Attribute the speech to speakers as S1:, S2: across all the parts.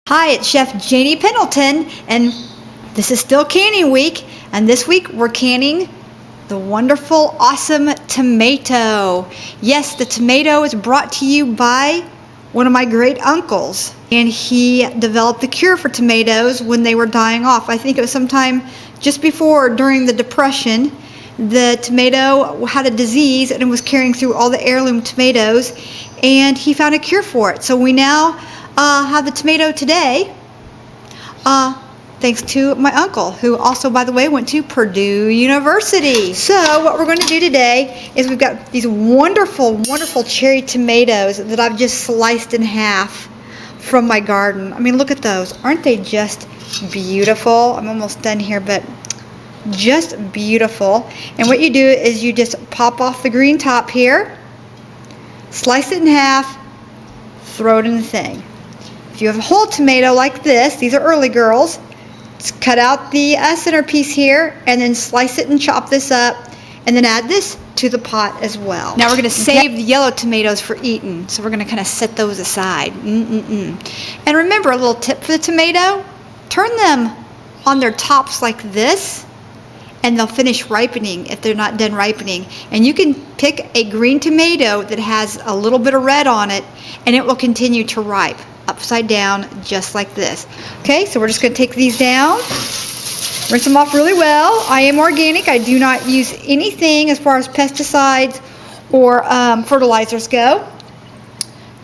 S1: Hi, it's Chef Janie Pendleton, and this is still canning week, and this week we're canning the wonderful, awesome tomato. Yes, the tomato is brought to you by one of my great uncles, and he developed the cure for tomatoes when they were dying off. I think it was sometime just before, during the Depression. The tomato had a disease and it was carrying through all the heirloom tomatoes, and he found a cure for it. So we now have the tomato today, thanks to my uncle, who also, by the way, went to Purdue University. So what we're going to do today is we've got these wonderful, wonderful cherry tomatoes that I've just sliced in half from my garden. I mean, look at those. Aren't they just beautiful? I'm almost done here, but just beautiful. And what you do is you just pop off the green top here, slice it in half, throw it in the thing. If you have a whole tomato like this, these are early girls, just cut out the center piece here and then slice it and chop this up and then add this to the pot as well. Now we're going to save the yellow tomatoes for eating, so we're going to kind of set those aside. And remember, a little tip for the tomato, turn them on their tops like this and they'll finish ripening if they're not done ripening. And you can pick a green tomato that has a little bit of red on it and it will continue to ripe upside down just like this. Okay, so we're just going to take these down, rinse them off really well. I am organic. I do not use anything as far as pesticides or fertilizers go.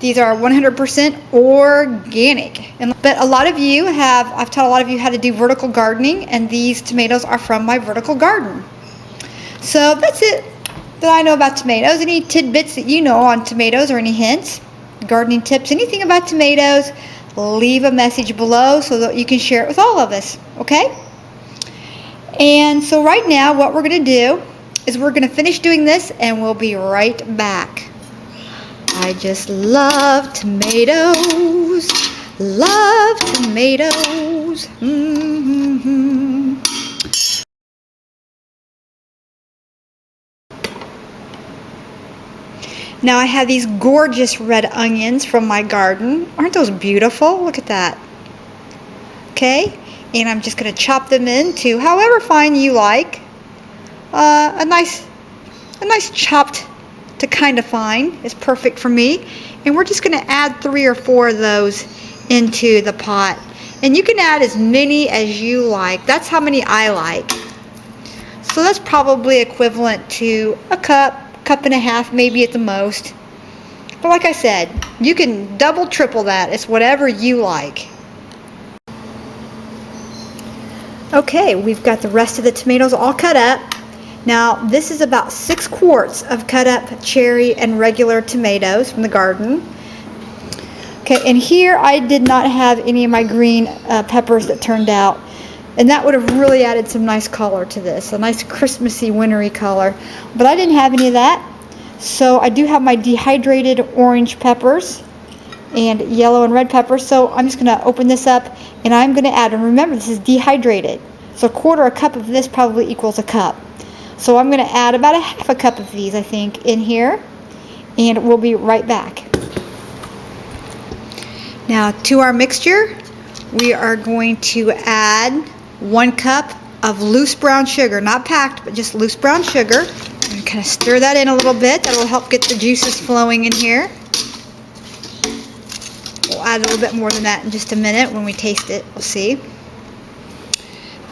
S1: These are 100% organic. But a lot of you have, I've taught a lot of you how to do vertical gardening, and these tomatoes are from my vertical garden. So that's it that I know about tomatoes. Any tidbits that you know on tomatoes or any hints, gardening tips, anything about tomatoes, leave a message below so that you can share it with all of us, okay? And so right now what we're going to do is we're going to finish doing this and we'll be right back. I just love tomatoes, love tomatoes. Now I have these gorgeous red onions from my garden. Aren't those beautiful? Look at that. Okay, and I'm just going to chop them into however fine you like. A nice chopped to kind of fine is perfect for me. And we're just going to add 3 or 4 of those into the pot. And you can add as many as you like. That's how many I like. So that's probably equivalent to a cup and a half, maybe at the most. But like I said, you can double, triple that. It's whatever you like. Okay, we've got the rest of the tomatoes all cut up. Now this is about 6 quarts of cut up cherry and regular tomatoes from the garden. Okay, and here I did not have any of my green peppers that turned out. And that would have really added some nice color to this, a nice Christmassy, wintry color. But I didn't have any of that. So I do have my dehydrated orange peppers and yellow and red peppers. So I'm just going to open this up and I'm going to add, and remember this is dehydrated. So 1/4 cup of this probably equals a cup. So I'm going to add about 1/2 cup of these, I think, in here. And we'll be right back. Now to our mixture, we are going to add 1 cup of loose brown sugar, not packed, but just loose brown sugar. And kind of stir that in a little bit. That will help get the juices flowing in here. We'll add a little bit more than that in just a minute when we taste it. We'll see.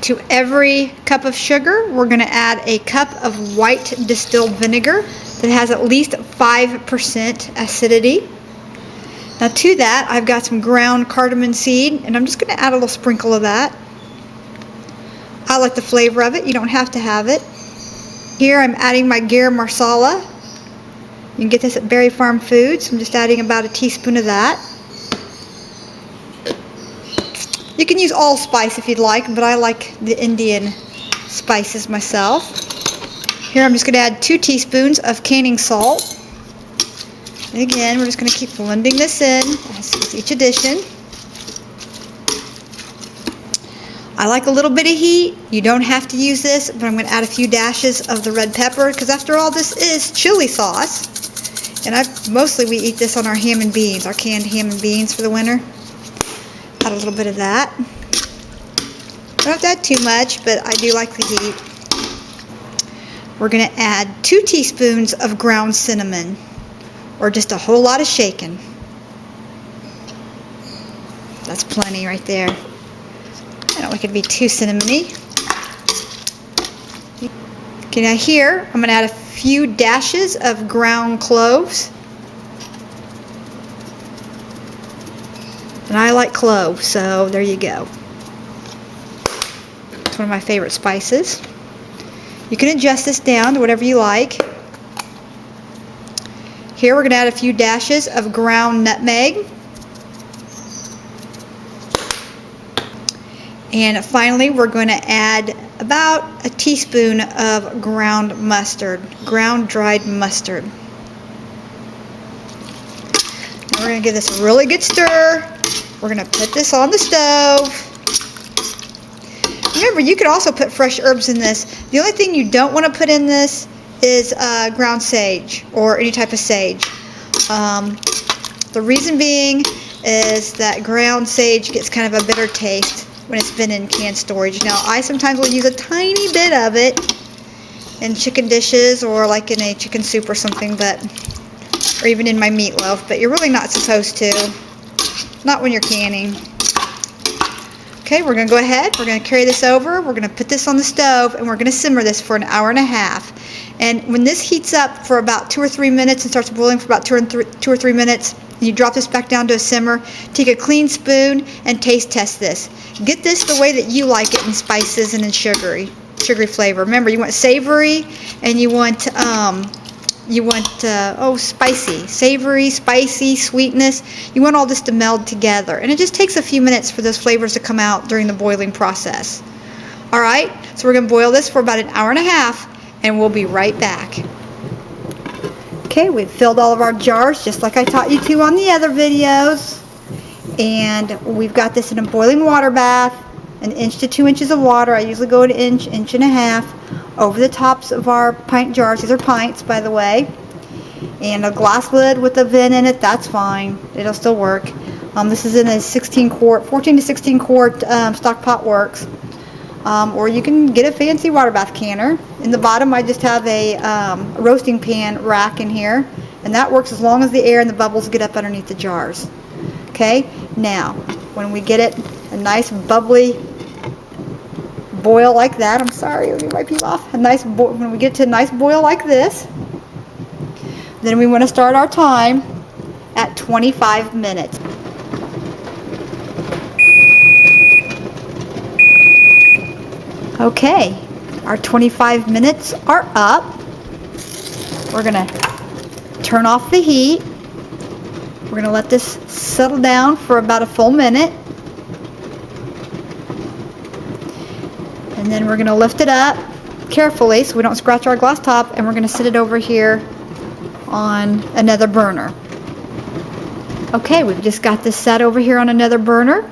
S1: To every cup of sugar, we're going to add a cup of white distilled vinegar that has at least 5% acidity. Now to that, I've got some ground cardamom seed, and I'm just going to add a little sprinkle of that. I like the flavor of it. You don't have to have it. Here I'm adding my garam masala. You can get this at Berry Farm Foods. I'm just adding about a teaspoon of that. You can use allspice if you'd like, but I like the Indian spices myself. Here I'm just going to add 2 teaspoons of canning salt. And again, we're just going to keep blending this in with each addition. I like a little bit of heat. You don't have to use this, but I'm going to add a few dashes of the red pepper because after all, this is chili sauce. And mostly we eat this on our ham and beans, our canned ham and beans for the winter. Add a little bit of that. Don't have to add too much, but I do like the heat. We're going to add 2 teaspoons of ground cinnamon, or just a whole lot of shaking. That's plenty right there. I don't like it to be too cinnamony. Okay, now here I'm going to add a few dashes of ground cloves. And I like cloves, so there you go. It's one of my favorite spices. You can adjust this down to whatever you like. Here we're going to add a few dashes of ground nutmeg. And finally we're going to add about a teaspoon of ground mustard, ground dried mustard. Now we're going to give this a really good stir. We're going to put this on the stove. Remember, you could also put fresh herbs in this. The only thing you don't want to put in this is ground sage or any type of sage. The reason being is that ground sage gets kind of a bitter taste when it's been in canned storage. Now, I sometimes will use a tiny bit of it in chicken dishes or like in a chicken soup or something, or even in my meatloaf, but you're really not supposed to. Not when you're canning. Okay, we're going to go ahead, we're going to carry this over, we're going to put this on the stove, and we're going to simmer this for an hour and a half. And when this heats up for about 2 or 3 minutes and starts boiling for about 2 or 3 minutes, you drop this back down to a simmer, take a clean spoon and taste test this. Get this the way that you like it in spices and in sugary flavor. Remember, you want savory and you want spicy, savory, spicy, sweetness. You want all this to meld together, and it just takes a few minutes for those flavors to come out during the boiling process. All right, so we're going to boil this for about an hour and a half, and we'll be right back. Okay, we've filled all of our jars just like I taught you to on the other videos, and we've got this in a boiling water bath, 1 inch to 2 inches of water. I usually go an inch, inch and a half over the tops of our pint jars. These are pints, by the way. And a glass lid with a vent in it, that's fine. It'll still work. This is in a 14 to 16 quart stock pot works. Or you can get a fancy water bath canner. In the bottom, I just have a roasting pan rack in here. And that works as long as the air and the bubbles get up underneath the jars. Okay, now, when we get it a nice bubbly boil like that, I'm sorry, let me wipe you off. When we get to a nice boil like this, then we want to start our time at 25 minutes. Okay, our 25 minutes are up. We're going to turn off the heat. We're going to let this settle down for about a full minute. And then we're going to lift it up carefully so we don't scratch our glass top, and we're going to sit it over here on another burner. Okay, we've just got this set over here on another burner.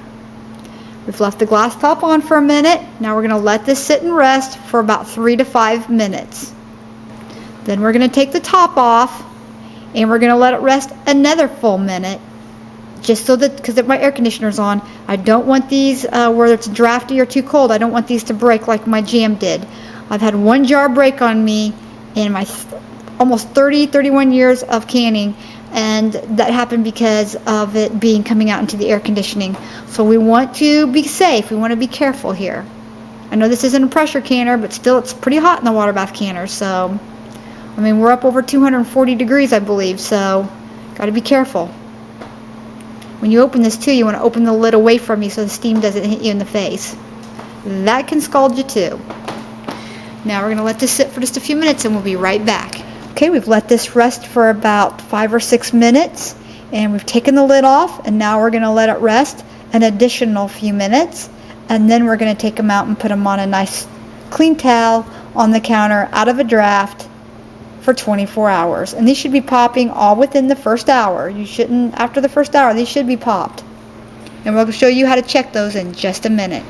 S1: We've left the glass top on for a minute. Now we're going to let this sit and rest for about 3 to 5 minutes. Then we're going to take the top off, and we're going to let it rest another full minute, just so that, because my air conditioner's on, I don't want these, whether it's drafty or too cold, I don't want these to break like my jam did. I've had 1 jar break on me in my almost 31 years of canning, and that happened because of it coming out into the air conditioning. So we want to be safe. We want to be careful here. I know this isn't a pressure canner, but still it's pretty hot in the water bath canner. So, I mean, we're up over 240 degrees, I believe, so got to be careful. When you open this too, you want to open the lid away from you so the steam doesn't hit you in the face. That can scald you too. Now we're going to let this sit for just a few minutes and we'll be right back. Okay, we've let this rest for about 5 or 6 minutes, and we've taken the lid off, and now we're going to let it rest an additional few minutes, and then we're going to take them out and put them on a nice clean towel on the counter out of a draft for 24 hours. And these should be popping all within the first hour. You shouldn't, after the first hour, these should be popped. And we'll show you how to check those in just a minute.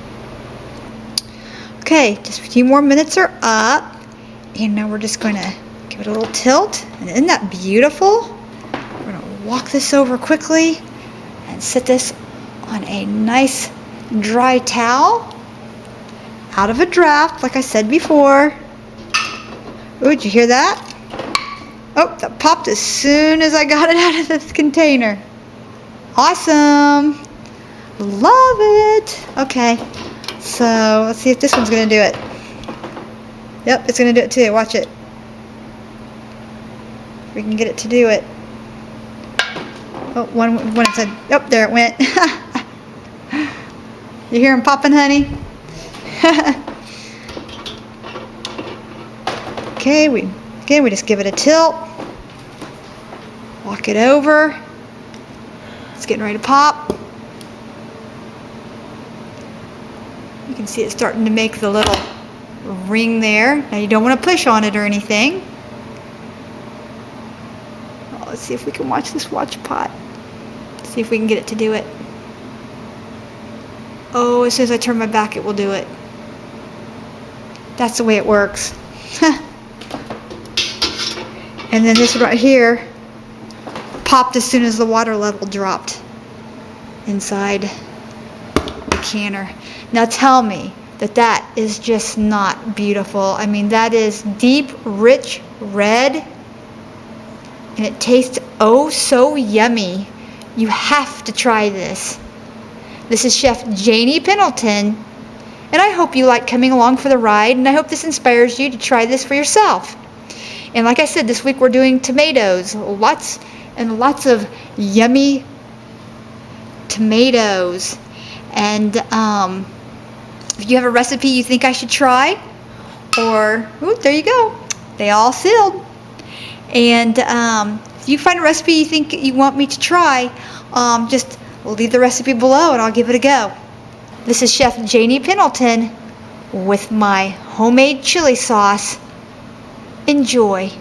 S1: Okay, just a few more minutes are up, and now we're just going to give it a little tilt. And isn't that beautiful? We're going to walk this over quickly and set this on a nice dry towel out of a draft, like I said before. Ooh, did you hear that? Oh, that popped as soon as I got it out of this container. Awesome. Love it. Okay, so let's see if this one's gonna do it. Yep, it's gonna do it too. Watch it. We can get it to do it. Oh, one said, oh, there it went. You hear him popping, honey? Okay, we just give it a tilt. Walk it over. It's getting ready to pop. You can see it starting to make the little ring there. Now you don't want to push on it or anything. Oh, let's see if we can watch this watch pot. See if we can get it to do it. Oh, as soon as I turn my back, it will do it. That's the way it works. And then this right here popped as soon as the water level dropped inside the canner. Now tell me that that is just not beautiful. I mean, that is deep, rich red, and it tastes oh so yummy. You have to try this. This is Chef Janie Pendleton, and I hope you like coming along for the ride, and I hope this inspires you to try this for yourself. And like I said, this week we're doing tomatoes, lots and lots of yummy tomatoes. And if you have a recipe you think I should try, or, ooh, there you go, they all sealed. And if you find a recipe you think you want me to try, just leave the recipe below and I'll give it a go. This is Chef Janie Pendleton with my homemade chili sauce. Enjoy.